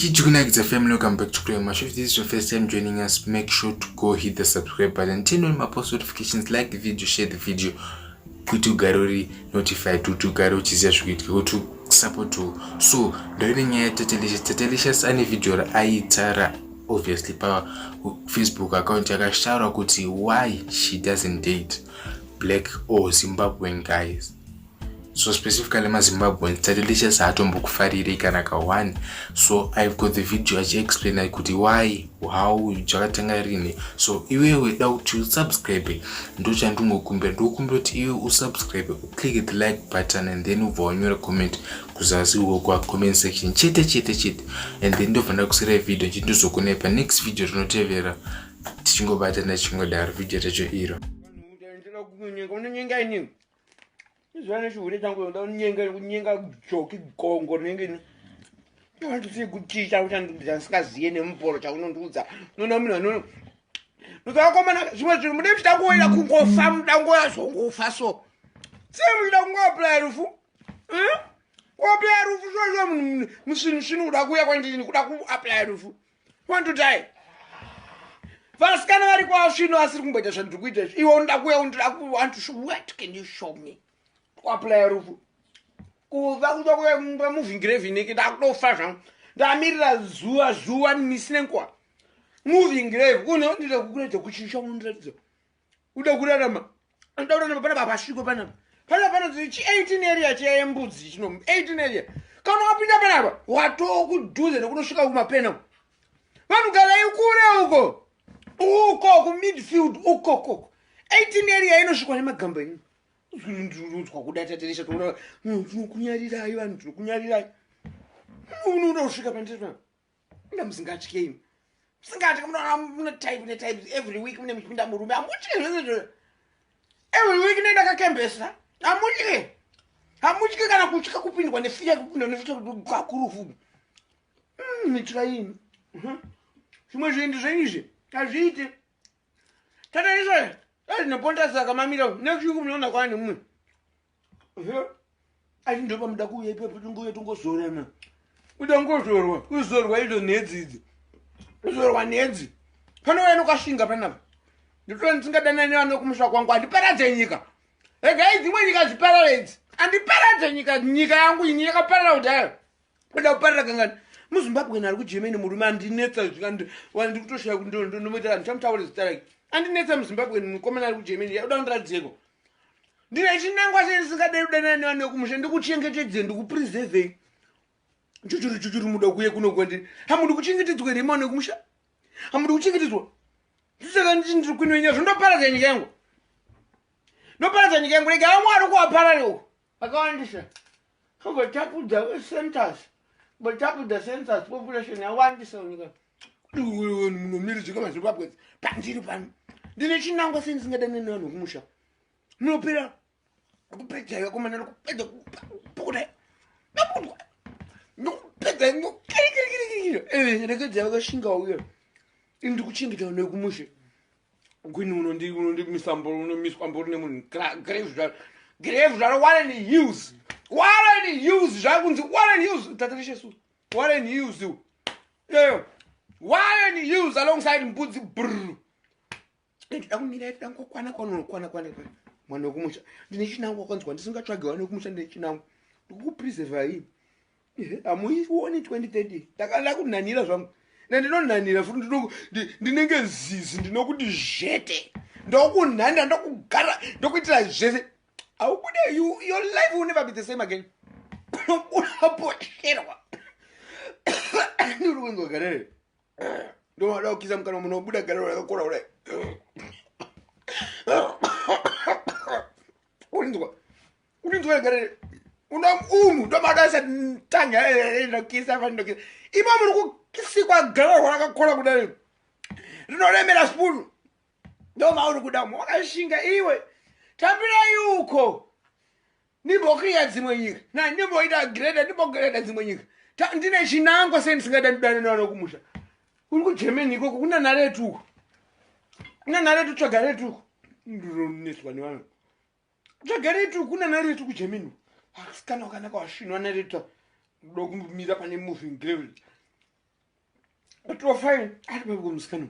It's a family, welcome back to Prima. If this is your first time joining us, make sure to go hit the subscribe button, turn on my post notifications, like the video, share the video, kutu garori notify to garo chizia shukiti kutu support to. So during a Tatalicious any video aitara obviously power Facebook account yakashara kuti why she doesn't date black or Zimbabwean guys. So specifically Zimbabwean Tatalicious hatombokufarire kana ka one. So I've got the video explain kuti why how jakatanga rini. So iwewe da kuti subscribe ndo chandingokumbira ndokumbira kuti iwe usubscribe, click the like button and then ubva wanyora comment kuzasi uko kwa comment section chete and then ndovanda kusira video chindozokona next video tinotevera tichingobata nachingodaro video racho iro. Izwana shure tangu nyenga joki gongo nenge ndisi kuticha kuti ndisingaziye nemuporo chaunondudza nona mina nona nukakomana zvimwe zvinhu mude chitangoira kungofa mudangoya zvongofa so semuida kungoapply rufu kuapply rufu zvozvo musvinhu uda kuya kwandini kuda kuapply rufu want to die vasikana vari kwasvino asiri kumboita zvandiri kuita iwe unoda kuya want to show what can you show me apply rufu kuva kuda kuya moving grave niki ndakutofa zvangu ndamirira zuva misine nkwa moving grave kuno ndida kukuredza kuchisha undiradza uda kurarama ndaurana pana papashiko pana chi 18 area chembudzi chino 18 area kana wapinda panapa watokudhuze nekunosvika kumapena vanhu gara ikure uko ku midfield uko 18 area inosvikwa nemagamba ino zvinonzwa kuda Tatalicious toona kunyarirai vanhu kunyarirai unoda kusvika pandira ndamusingatyi musingati muna type every week mune muchipinda murume amutyi zvese every week nenda kakembesa amutyi kana kutya kupindwa nefiya kupindwa nefiya kakurufu mitya yini zvimwe zvinhu zveizvi azviiti Tatalicious neponta saka mamira nekuchiku munoona kwani mumwe ati ndopa muda kuuya ipepo tinguye tongozorana uda ngozorwa kuzorwa idzo nedzi idzi kuzorwa nedzi panouya nokashinga panapa nditoti ndisingadanani nevanokumusha kwangu handiparadze nyika regai dzimwe nyika dziparara idzi handiparadze nyika yangu ini yakaparara kudhaya kuda kuparara kangani muzimbabwe ari kugermany murume andinetsa ndikutoshaya ndomoita ndichamutaura zita rake andinetsa muzimbabwe mukomana ari kugermany uda kundiradzeko ndine chinangwa sendisingadai kudanani nevanokumusha ndikuchengetedze ndikupreservei chuchuri muda kuye kunokwandiri hamudi kuchengetedzwa rema nekumusha hamudi kuchengetedzwa saka ndiri kuinoinya zvondoparadza nyika yangu ndoparadza nyika yangu rega amwari kuwaparare uko vakawandisa kangotapudza centers tapudza census population yawandisa nyika munomiridzika mazimbabwe pandiri pano ndine chinangwa sendisingadanani nevanhu kumusha munopera kupedza yakomana nokupedza kudai napudwa nokupedza nokirikirikirikira rekedza vakashinga uya ndiri kuchengeta nekumushe kwini unomiswa mbori nemunhu grave zvaro Warren Hughes zvakunzi Warren Hughes Tatalicious Warren Hughes yeyo Warren Hughes alongside mbudzi brr ndida kumira dangokwana mwana wekumusha ndine chinango kwanzwa ndisingatsvage wana wekumusha ndine chinango ndikukupreserva hii hamuioni 2030 ndakada kunanira zvangu nandinonanira futi ndinenge zizi ndinokuti zvete ndokunhanda ndokugara ndokuitira zvese aubude your life will never be the same again unaposherwa ndiri kuenzwa garere ndomada kukisa mukana munhu obuda garero rakakora kudai uninzwa garere umu ndomadasa tanga ndokisa vandokisa ima muri kusikwa garero rakakora kudai rinoremera spoon ndomauri kudamo wakashinga iwe tambirai uko nimbokriya dzimwe nyika nimboita greda nimbogreda dzimwe nyika ndine chinangwa sendisingadandidane nevanokumusha uri kugermany ikoko kuna naretu uko tsvaga retu ndironeswa nevanhu tsvaga retu kuna naretu kugermany asikana wakanaka wasvinwa naretu ndokumira pane moving grave atofaini ari babu musikana